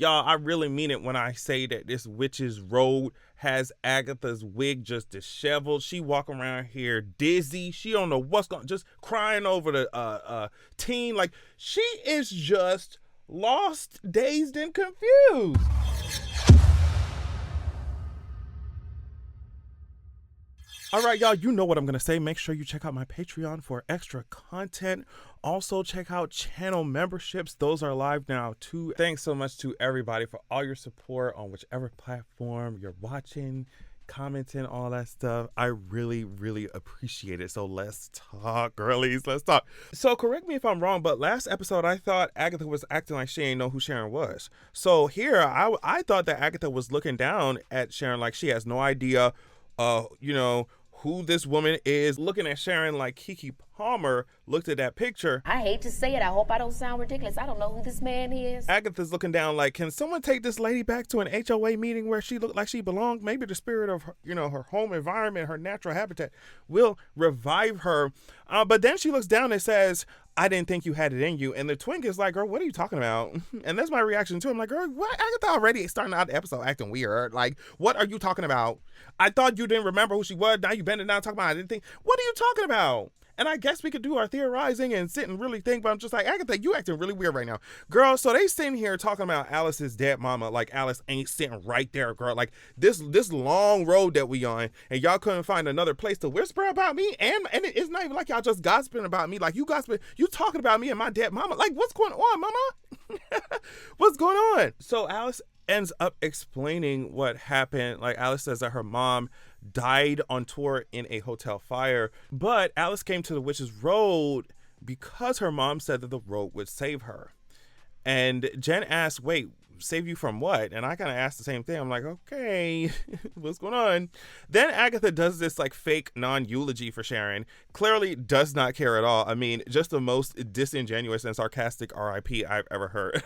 Y'all, I really mean it when I say that this witch's road has Agatha's wig just disheveled. She walk around here dizzy. She don't know what's going, just crying over the teen. Like, she is just lost, dazed, and confused. All right, y'all, you know what I'm going to say. Make sure you check out my Patreon for extra content. Also, check out channel memberships. Those are live now, too. Thanks so much to everybody for all your support on whichever platform you're watching, commenting, all that stuff. I really, really appreciate it. So let's talk, girlies. Let's talk. So correct me if I'm wrong, but last episode, I thought Agatha was acting like she didn't know who Sharon was. So here, I thought that Agatha was looking down at Sharon like she has no idea, who this woman is, looking at Sharon like Keke Palmer looked at that picture. I hate to say it. I hope I don't sound ridiculous. I don't know who this man is. Agatha's looking down like, can someone take this lady back to an HOA meeting where she looked like she belonged? Maybe the spirit of her, her home environment, her natural habitat will revive her. But then she looks down and says, I didn't think you had it in you. And the twink is like, girl, what are you talking about? And that's my reaction too. I'm like, girl, what? Agatha already starting out the episode acting weird. Like, what are you talking about? I thought you didn't remember who she was. Now you bending down talking about I didn't think. What are you talking about? And I guess we could do our theorizing and sit and really think, but I'm just like, Agatha, you acting really weird right now. Girl, so they sitting here talking about Alice's dead mama, like Alice ain't sitting right there, girl. Like this long road that we on, and y'all couldn't find another place to whisper about me. And it's not even like y'all just gossiping about me. Like you gossiping, you talking about me and my dead mama. Like what's going on, mama? What's going on? So Alice ends up explaining what happened. Like Alice says that her mom died on tour in a hotel fire, but Alice came to the witch's road because her mom said that the road would save her. And Jen asked, wait, save you from what? And I kind of asked the same thing. I'm like, okay, what's going on? Then Agatha does this like fake non-eulogy for Sharon. Clearly does not care at all. I mean, just the most disingenuous and sarcastic RIP I've ever heard.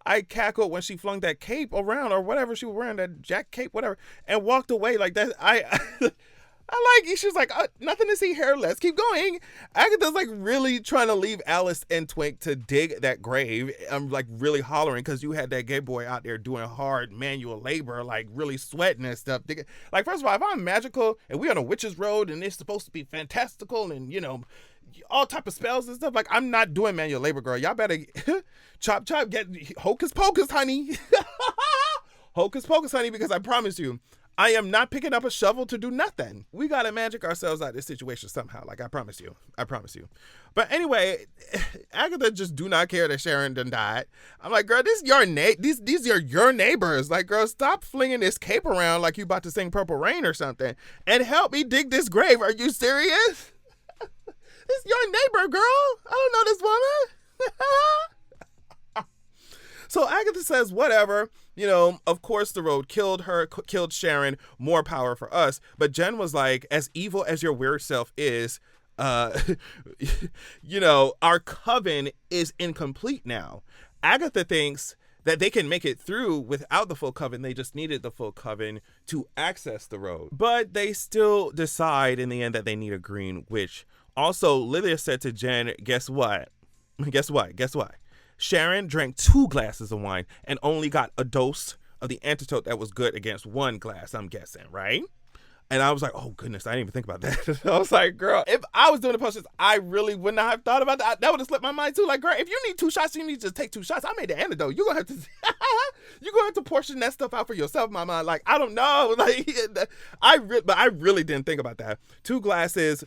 I cackled when she flung that cape around or whatever she was wearing, that jack cape, whatever, and walked away like that. I like, she's like, nothing to see here, let's keep going. Agatha's like really trying to leave Alice and Twink to dig that grave. I'm like really hollering because you had that gay boy out there doing hard manual labor, like really sweating and stuff. Like, first of all, if I'm magical and we're on a witch's road and it's supposed to be fantastical and, all type of spells and stuff, like I'm not doing manual labor, girl. Y'all better chop, get hocus pocus, honey. Hocus pocus, honey, because I promise you, I am not picking up a shovel to do nothing. We got to magic ourselves out of this situation somehow. Like, I promise you. But anyway, Agatha just do not care that Sharon done died. I'm like, girl, these are your neighbors. Like, girl, stop flinging this cape around like you about to sing Purple Rain or something. And help me dig this grave. Are you serious? This your neighbor, girl. I don't know this woman. So Agatha says, whatever, of course the road killed her, killed Sharon, more power for us. But Jen was like, as evil as your weird self is, our coven is incomplete now. Agatha thinks that they can make it through without the full coven. They just needed the full coven to access the road. But they still decide in the end that they need a green witch. Also, Lydia said to Jen, guess what? Sharon drank 2 glasses of wine and only got a dose of the antidote that was good against 1 glass, I'm guessing, right? And I was like, oh, goodness, I didn't even think about that. I was like, girl, if I was doing the potions, I really would not have thought about that. That would have slipped my mind, too. Like, girl, if you need 2 shots, you need to just take 2 shots. I made the antidote. You're going to have to portion that stuff out for yourself, mama. Like, I don't know. Like, but I really didn't think about that. 2 glasses.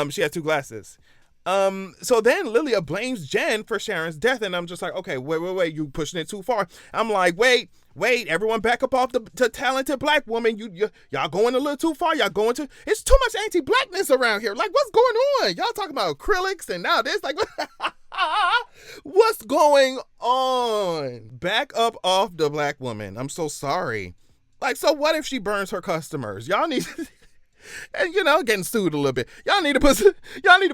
She had 2 glasses. So then Lilia blames Jen for Sharon's death, and I'm just like, okay, wait, you pushing it too far. I'm like, wait, everyone back up off the talented black woman. Y'all going a little too far. It's too much anti-blackness around here. Like, what's going on? Y'all talking about acrylics and now this, like, what's going on? Back up off the black woman. I'm so sorry. Like, so what if she burns her customers? Y'all need and getting sued a little bit. Y'all need to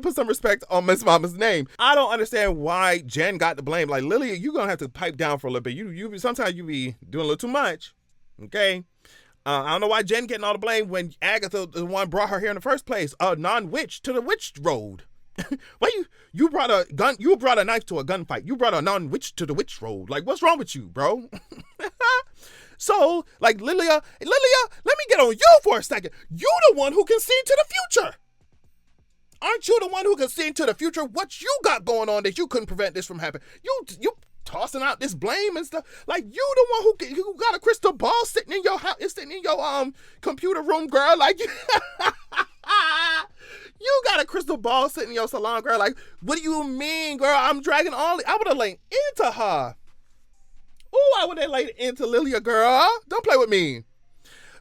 put some respect on Miss Mama's name. I don't understand why Jen got the blame. Like, Lilia, you're gonna have to pipe down for a little bit. You sometimes you be doing a little too much. Okay. I don't know why Jen getting all the blame when Agatha the one brought her here in the first place. A non-witch to the witch road. Why you brought a gun? You brought a knife to a gunfight. You brought a non-witch to the witch road. Like, what's wrong with you, bro? So, like, Lilia, let me get on you for a second. You the one who can see into the future. Aren't you the one who can see into the future? What you got going on that you couldn't prevent this from happening? You tossing out this blame and stuff. Like, you the one who got a crystal ball sitting in your house, sitting in your computer room, girl. Like, you got a crystal ball sitting in your salon, girl. Like, what do you mean, girl? I'm dragging all. I would have laid into her. Ooh, I would have laid into Lilia, girl. Don't play with me.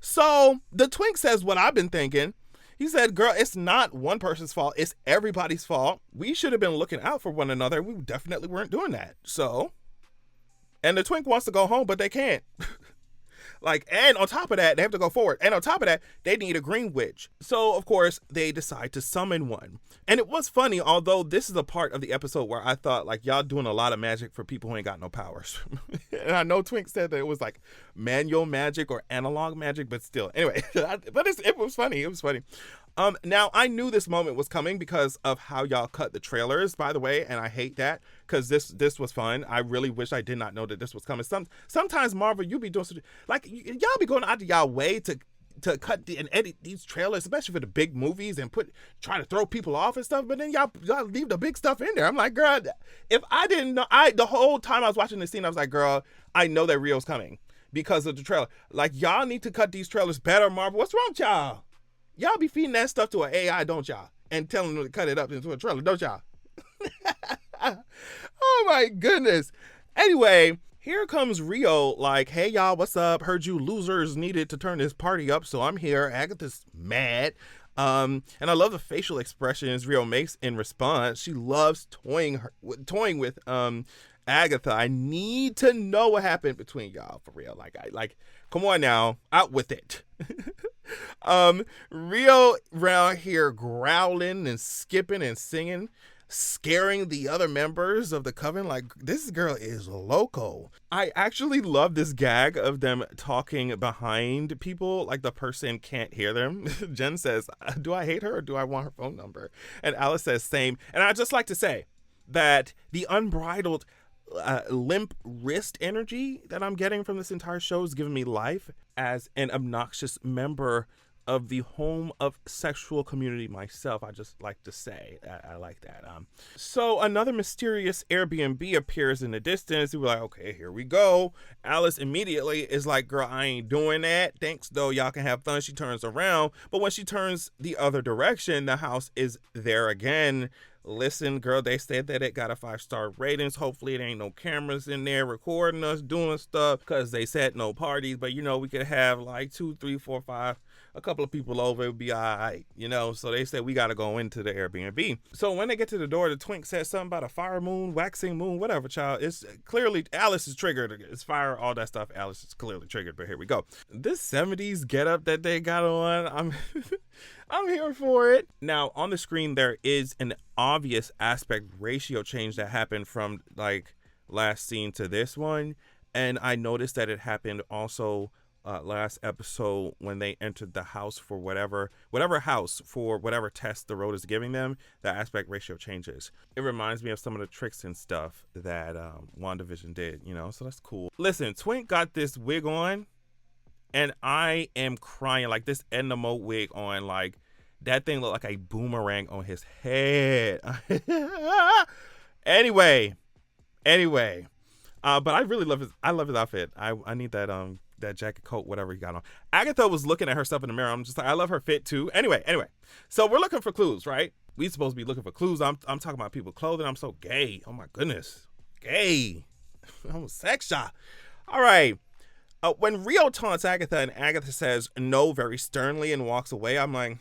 So the Twink says what I've been thinking. He said, girl, it's not one person's fault. It's everybody's fault. We should have been looking out for one another. We definitely weren't doing that. So, and the Twink wants to go home, but they can't. Like, and on top of that, they have to go forward. And on top of that, they need a green witch. So, of course, they decide to summon one. And it was funny, although this is a part of the episode where I thought, like, y'all doing a lot of magic for people who ain't got no powers. And I know Twink said that it was like manual magic or analog magic, but still. Anyway, but it was funny. It was funny. Now, I knew this moment was coming because of how y'all cut the trailers, by the way, and I hate that because this was fun. I really wish I did not know that this was coming. Sometimes, Marvel, you be doing like, y'all be going out of y'all way to cut and edit these trailers, especially for the big movies, and try to throw people off and stuff, but then y'all leave the big stuff in there. I'm like, girl, if I didn't know, the whole time I was watching this scene, I was like, girl, I know that Rio's coming because of the trailer. Like, y'all need to cut these trailers better, Marvel. What's wrong with y'all? Y'all be feeding that stuff to an AI, don't y'all? And telling them to cut it up into a trailer, don't y'all? Oh my goodness. Anyway, here comes Rio like, hey y'all, what's up? Heard you losers needed to turn this party up, so I'm here. Agatha's mad. And I love the facial expressions Rio makes in response. She loves toying with Agatha. I need to know what happened between y'all, for real. Like, come on now, out with it. Rio around here growling and skipping and singing, scaring the other members of the coven. Like, this girl is loco. I actually love this gag of them talking behind people, like the person can't hear them. Jen says, do I hate her or do I want her phone number? And Alice says, same. And I just like to say that the unbridled limp wrist energy that I'm getting from this entire show is giving me life as an obnoxious member of the home of sexual community myself. I just like to say I like that. So another mysterious Airbnb appears in the distance. We're like, okay, here we go. Alice immediately is like, girl, I ain't doing that. Thanks though, y'all can have fun. She turns around, but when she turns the other direction, the house is there again. Listen, girl, they said that it got a 5-star ratings. Hopefully it ain't no cameras in there recording us doing stuff, because they said no parties, but you know, we could have like 2, 3, 4, 5, a couple of people over, it would be all right, you know. So they said we got to go into the Airbnb. So when they get to the door, the Twink says something about a fire moon, waxing moon, whatever, child. It's clearly, Alice is triggered. It's fire, all that stuff. Alice is clearly triggered, but here we go. This 70s getup that they got on, I'm here for it. Now, on the screen, there is an obvious aspect ratio change that happened from like last scene to this one. And I noticed that it happened also last episode when they entered the house for whatever house for whatever test the road is giving them. The aspect ratio changes. It reminds me of some of the tricks and stuff that WandaVision did, you know, so that's cool. Listen, Twink got this wig on and I am crying. Like, this Edna Mode wig on, like that thing looked like a boomerang on his head. Anyway, but I really love his outfit. I need that jacket, coat, whatever he got on. Agatha was looking at herself in the mirror. I'm just like, I love her fit too. Anyway, so we're looking for clues, right? We supposed to be looking for clues. I'm talking about people's clothing. I'm so gay. Oh my goodness, gay. I'm sexual. All right. When Rio taunts Agatha and Agatha says no very sternly and walks away, I'm like,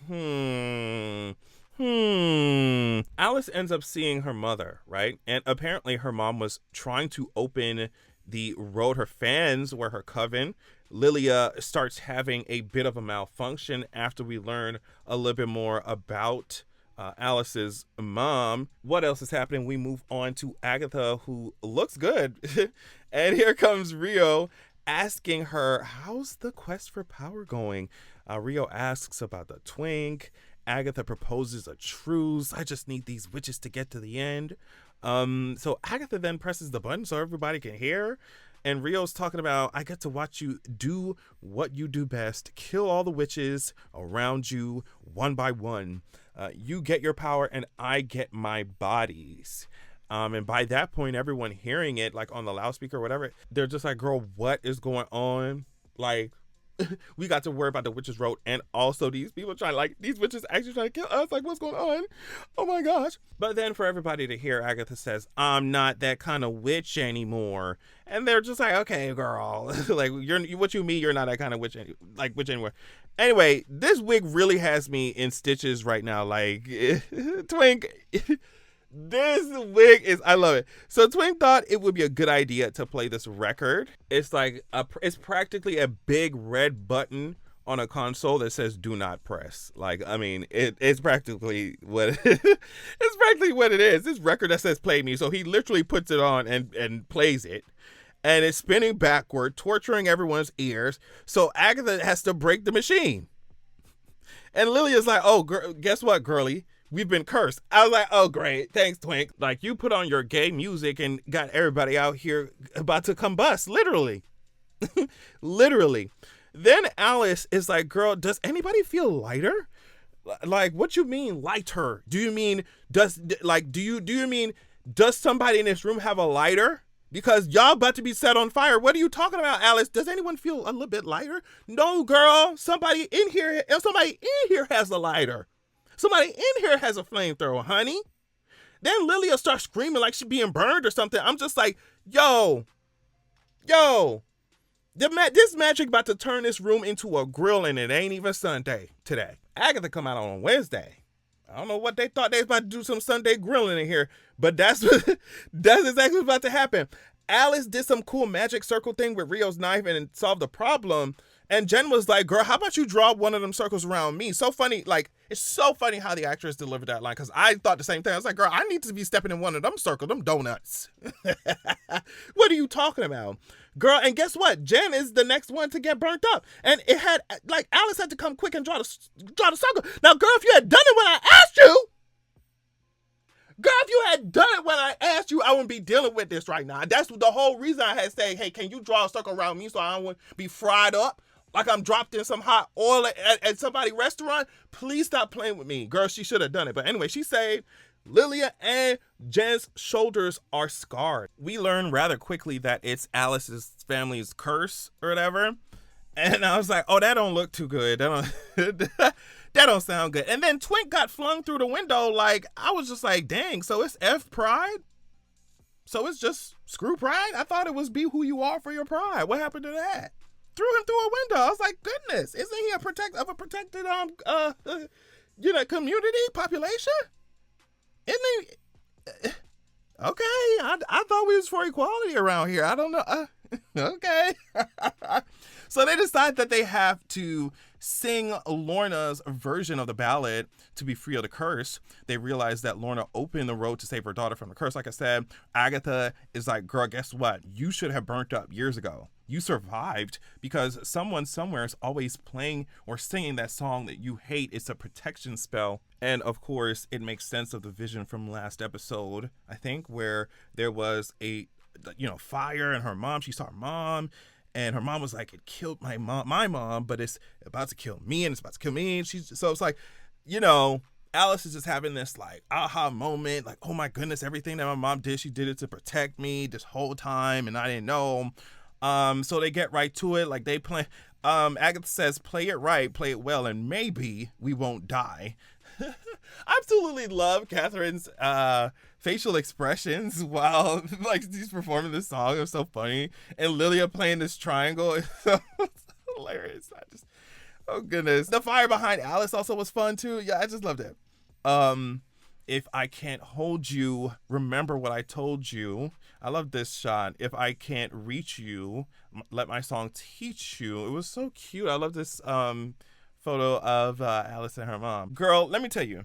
Alice ends up seeing her mother, right? And apparently her mom was trying to open the road her fans were her coven. Lilia starts having a bit of a malfunction after we learn a little bit more about Alice's mom. What else is happening? We move on to Agatha, who looks good. And here comes Rio asking her, how's the quest for power going? Rio asks about the Twink, Agatha proposes a truce. I just need these witches to get to the end. So Agatha then presses the button so everybody can hear. And Rio's talking about, I get to watch you do what you do best. Kill all the witches around you one by one. You get your power and I get my bodies. And by that point, everyone hearing it, like on the loudspeaker or whatever, they're just like, girl, what is going on? Like, we got to worry about the witches road, and also these people these witches actually trying to kill us. Like, what's going on? Oh my gosh. But then for everybody to hear, Agatha says, I'm not that kind of witch anymore. And they're just like, okay, girl, like, what you mean you're not that kind of witch anymore. Anyway, this wig really has me in stitches right now. Like, Twink, this wig is, I love it. So Twink thought it would be a good idea to play this record. It's like, it's practically a big red button on a console that says do not press. Like, I mean, it's practically what it's practically what it is. This record that says play me. So he literally puts it on and plays it. And it's spinning backward, torturing everyone's ears. So Agatha has to break the machine. And Lilia's like, oh, guess what, girlie? We've been cursed. I was like, oh, great. Thanks, Twink. Like, you put on your gay music and got everybody out here about to combust, literally. Literally. Then Alice is like, girl, does anybody feel lighter? Like, what you mean lighter? Do you mean, do you mean, does somebody in this room have a lighter? Because y'all about to be set on fire. What are you talking about, Alice? Does anyone feel a little bit lighter? No, girl. Somebody in here has a lighter. Somebody in here has a flamethrower, honey. Then Lilia starts screaming like she's being burned or something. I'm just like, yo, this magic about to turn this room into a grill, and it ain't even Sunday today. Agatha come out on Wednesday. I don't know what they thought they was about to do, some Sunday grilling in here, but that's exactly what's about to happen. Alice did some cool magic circle thing with Rio's knife and solved the problem. And Jen was like, girl, how about you draw one of them circles around me? So funny. Like, it's so funny how the actress delivered that line, because I thought the same thing. I was like, girl, I need to be stepping in one of them circles, them donuts. What are you talking about? Girl, and guess what? Jen is the next one to get burnt up. And it had, like, Alice had to come quick and draw the circle. Now, girl, if you had done it when I asked you, I wouldn't be dealing with this right now. That's the whole reason I had said, hey, can you draw a circle around me so I don't be fried up like I'm dropped in some hot oil at somebody's restaurant? Please stop playing with me. Girl, she should have done it. But anyway, she saved Lilia, and Jen's shoulders are scarred. We learn rather quickly that it's Alice's family's curse or whatever. And I was like, oh, that don't look too good. That don't sound good. And then Twink got flung through the window. Like, I was just like, dang, so it's F pride? So it's just screw pride? I thought it was be who you are for your pride. What happened to that? Threw him through a window. I was like, goodness, isn't he a protected community population? Isn't he? Okay, I thought we was for equality around here. I don't know. Okay. So they decide that they have to sing Lorna's version of the ballad to be free of the curse. They realize that Lorna opened the road to save her daughter from the curse. Like I said, Agatha is like, girl, guess what? You should have burnt up years ago. You survived because someone somewhere is always playing or singing that song that you hate. It's a protection spell. And of course, it makes sense of the vision from last episode, I think, where there was a, fire and her mom, she saw her mom. And her mom was like, it killed my mom, but it's about to kill me, and it's about to kill me. And so it's like, Alice is just having this like aha moment, like, oh my goodness, everything that my mom did, she did it to protect me this whole time, and I didn't know. So they get right to it. Like they play. Agatha says, play it right, play it well, and maybe we won't die. I absolutely love Catherine's facial expressions while like she's performing this song. It was so funny. And Lilia playing this triangle. It's hilarious. Oh goodness. The fire behind Alice also was fun too. Yeah, I just loved it. If I can't hold you, remember what I told you. I love this shot. If I can't reach you, let my song teach you. It was so cute. I love this photo of Alice and her mom. Girl, let me tell you.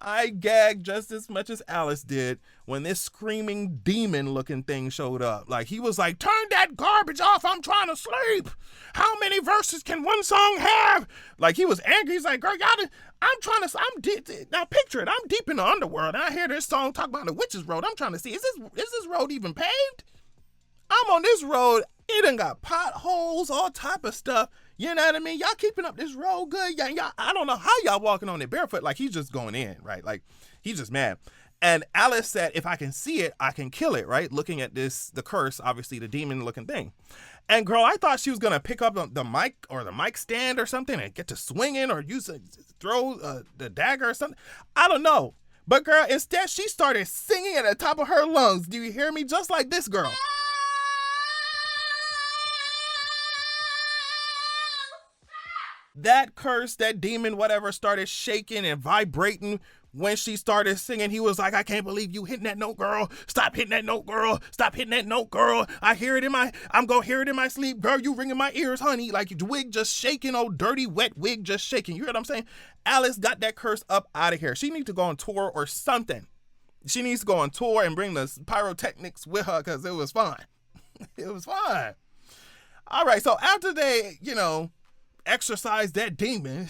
I gagged just as much as Alice did when this screaming demon looking thing showed up. Like, he was like, turn that garbage off, I'm trying to sleep. How many verses can one song have? Like, he was angry. He's like, girl, I'm deep. Now picture it, I'm deep in the underworld and I hear this song talk about the witch's road. I'm trying to see, is this road even paved? I'm on this road, it done got potholes, all type of stuff. You know what I mean? Y'all keeping up this road good. Y'all, I don't know how y'all walking on it barefoot. Like, he's just going in, right? Like, he's just mad. And Alice said, if I can see it, I can kill it, right? Looking at the curse, obviously the demon looking thing. And girl, I thought she was going to pick up the mic or the mic stand or something and get to swinging or throw the dagger or something. I don't know. But girl, instead she started singing at the top of her lungs. Do you hear me? Just like this girl. That curse, that demon, whatever, started shaking and vibrating when she started singing. He was like, I can't believe you hitting that note, girl. Stop hitting that note, girl. Stop hitting that note, girl. I'm going to hear it in my sleep. Girl, you ringing my ears, honey. Like, your wig just shaking, old dirty, wet wig just shaking. You hear what I'm saying? Alice got that curse up out of here. She needs to go on tour or something. She needs to go on tour and bring the pyrotechnics with her because it was fun. It was fun. All right, so after they, exorcise that demon,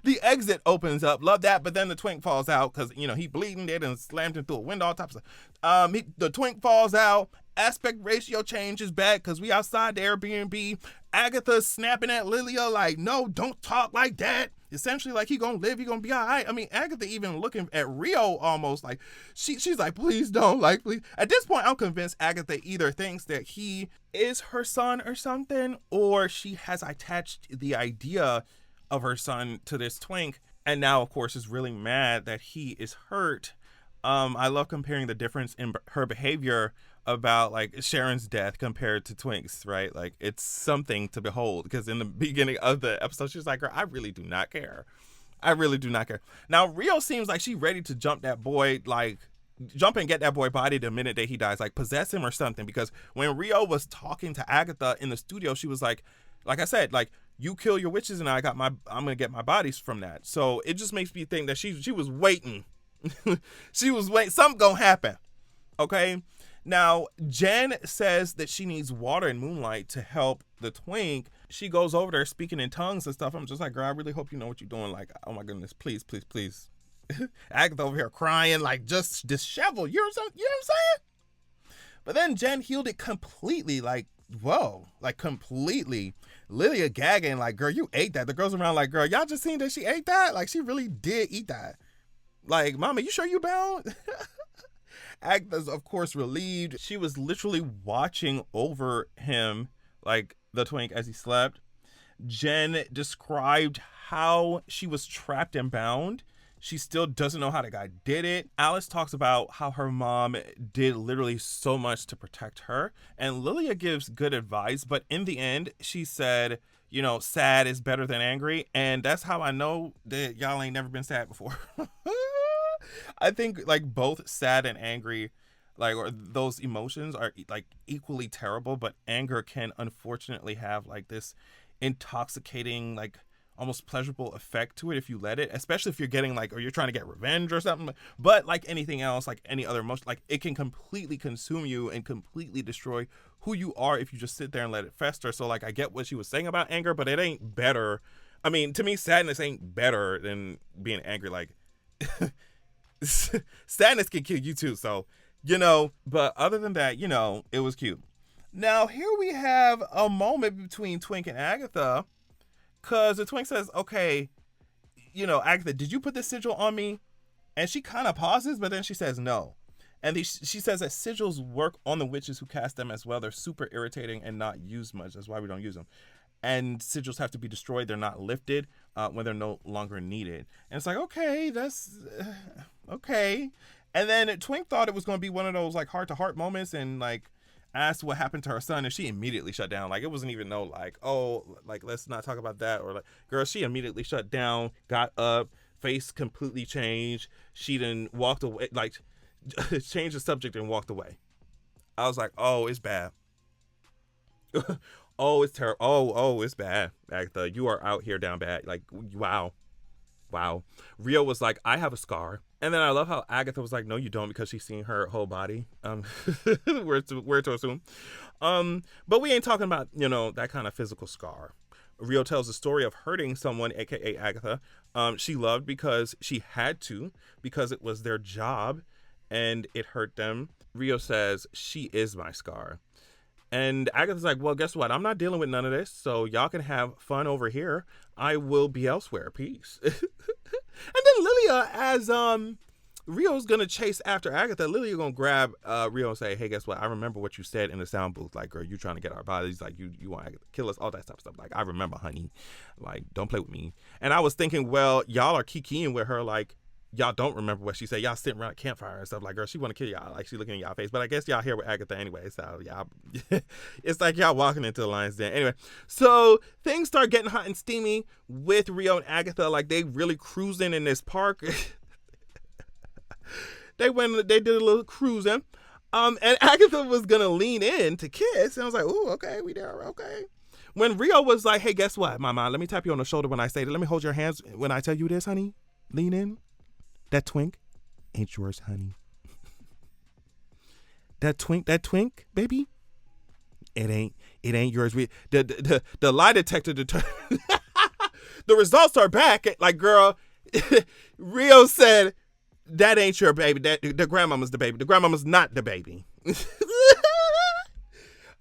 the exit opens up. Love that. But then the twink falls out because he bleeding dead and slammed him through a window, all types of stuff. The twink falls out. Aspect ratio change is back because we outside the Airbnb. Agatha's snapping at Lilia like, no, don't talk like that. Essentially, like, he gonna live, he gonna be all right. I mean, Agatha even looking at Rio almost like, she's like, please don't, like, please. At this point, I'm convinced Agatha either thinks that he is her son or something, or she has attached the idea of her son to this twink, and now, of course, is really mad that he is hurt. I love comparing the difference in her behavior about, like, Sharon's death compared to Twink's, right? Like, it's something to behold, because in the beginning of the episode, she's like, girl, I really do not care. I really do not care. Now, Rio seems like she's ready to jump that boy, like, jump and get that boy body the minute that he dies, like, possess him or something, because when Rio was talking to Agatha in the studio, she was like I said, like, you kill your witches and I'm gonna get my bodies from that. So it just makes me think that she was waiting. She was waiting. Something gonna happen. Okay. Now, Jen says that she needs water and moonlight to help the twink. She goes over there speaking in tongues and stuff. I'm just like, girl, I really hope you know what you're doing. Like, oh my goodness, please, please, please. Agatha over here crying, like, just disheveled. You know what I'm saying? But then Jen healed it completely. Like, whoa, like, completely. Lilia gagging, like, girl, you ate that. The girls around like, girl, y'all just seen that she ate that? Like, she really did eat that. Like, mama, you sure you bound? Agatha's, of course, relieved. She was literally watching over him, like, the twink, as he slept. Jen described how she was trapped and bound. She still doesn't know how the guy did it. Alice talks about how her mom did literally so much to protect her. And Lilia gives good advice, but in the end, she said, sad is better than angry. And that's how I know that y'all ain't never been sad before. I think, like, both sad and angry, like, or those emotions are, like, equally terrible, but anger can unfortunately have, like, this intoxicating, like, almost pleasurable effect to it if you let it, especially if you're getting, like, or you're trying to get revenge or something. But like anything else, like any other emotion, like, it can completely consume you and completely destroy who you are if you just sit there and let it fester. So, like, I get what she was saying about anger, but it ain't better. I mean, to me, sadness ain't better than being angry. Like, sadness can kill you too. So, but other than that, it was cute. Now, here we have a moment between Twink and Agatha, because the twink says, okay, Agatha, did you put this sigil on me? And she kind of pauses, but then she says no. And she says that sigils work on the witches who cast them as well. They're super irritating and not used much. That's why we don't use them. And sigils have to be destroyed. They're not lifted when they're no longer needed. And it's like, okay, that's okay. And then Twink thought it was going to be one of those, like, heart-to-heart moments and, like, asked what happened to her son, and she immediately shut down. Like, it wasn't even no, like, oh, like, let's not talk about that, or, like, girl, she immediately shut down, got up, face completely changed. She then walked away, like, changed the subject and walked away. I was like, oh, it's bad. Oh, it's terrible. Oh, it's bad, Agatha. You are out here down bad. Like, wow. Wow. Rio was like, I have a scar. And then I love how Agatha was like, no, you don't, because she's seen her whole body. Where to assume. But we ain't talking about, that kind of physical scar. Rio tells the story of hurting someone, aka Agatha. She loved because she had to, because it was their job and it hurt them. Rio says, she is my scar. And Agatha's like, well, guess what? I'm not dealing with none of this, so y'all can have fun over here. I will be elsewhere. Peace. And then Lilia, as Rio's gonna chase after Agatha, Lilia gonna grab Rio and say, hey, guess what? I remember what you said in the sound booth. Like, girl, you trying to get our bodies. Like, you want Agatha to kill us, all that stuff. Like, I remember, honey. Like, don't play with me. And I was thinking, well, y'all are kikiing with her, like, y'all don't remember what she said. Y'all sitting around a campfire and stuff. Like, girl, she want to kill y'all. Like, she looking in y'all face. But I guess y'all here with Agatha anyway. So, y'all, it's like y'all walking into the lion's den. Anyway, so things start getting hot and steamy with Rio and Agatha. Like, they really cruising in this park. They did a little cruising. And Agatha was going to lean in to kiss. And I was like, ooh, okay, we there, okay. When Rio was like, hey, guess what, mama? Let me tap you on the shoulder when I say that. Let me hold your hands when I tell you this, honey. Lean in. That twink ain't yours, honey. That twink, baby, it ain't yours. The lie detector determined. The results are back. Like, girl, Rio said that ain't your baby. That the grandmama's the baby. The grandmama's not the baby.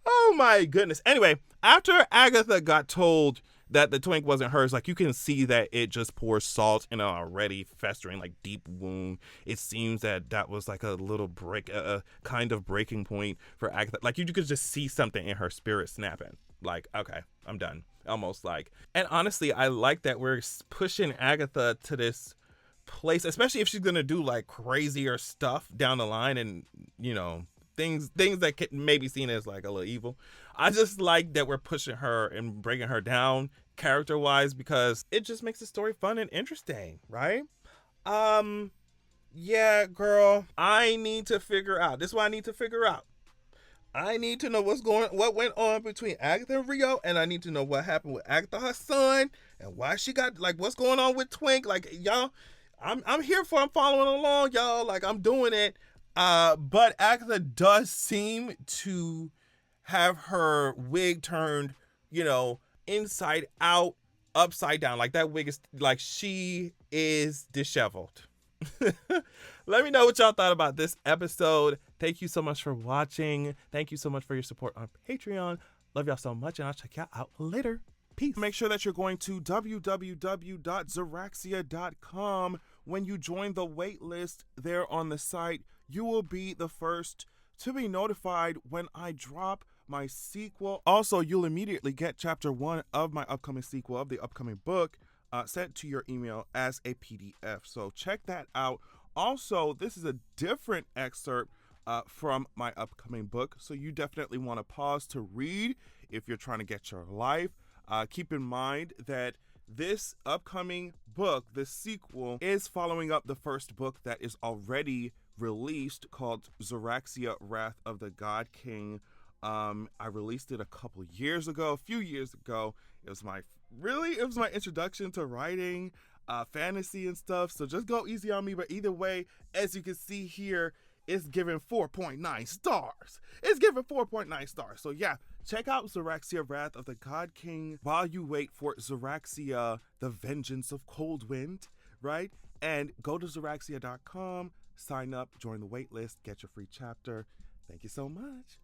Oh my goodness. Anyway, after Agatha got told that the twink wasn't hers, like, you can see that it just pours salt in an already festering, like, deep wound. It seems that was like a little break, a kind of breaking point for Agatha. Like, you could just see something in her spirit snapping. Like, okay, I'm done. Almost like. And honestly, I like that we're pushing Agatha to this place, especially if she's gonna do like crazier stuff down the line, and things that may be seen as like a little evil. I just like that we're pushing her and breaking her down character-wise, because it just makes the story fun and interesting, right? Yeah, girl, I need to figure out. This is what I need to figure out. I need to know what went on between Agatha and Rio, and I need to know what happened with Agatha, her son, and why she got, like, what's going on with Twink. Like, y'all, I'm here for. I'm following along, y'all. Like, I'm doing it. But Agatha does seem to have her wig turned, inside out, upside down. Like, that wig is, like, she is disheveled. Let me know what y'all thought about this episode. Thank you so much for watching. Thank you so much for your support on Patreon. Love y'all so much, and I'll check y'all out later. Peace. Make sure that you're going to www.zeraxia.com. When you join the wait list there on the site, you will be the first to be notified when I drop my sequel. Also, you'll immediately get chapter 1 of my upcoming sequel of the upcoming book sent to your email as a PDF. So check that out. Also, this is a different excerpt from my upcoming book, so you definitely want to pause to read if you're trying to get your life. Keep in mind that this upcoming book, the sequel, is following up the first book that is already released, called Zeraxia, Wrath of the God King. I released it a few years ago. It was my introduction to writing fantasy and stuff, so just go easy on me. But either way, as you can see here, it's given 4.9 stars. So yeah, check out Zeraxia, Wrath of the God King while you wait for Zeraxia, The Vengeance of Coldwind, right? And go to Zeraxia.com, sign up, join the wait list, get your free chapter. Thank you so much.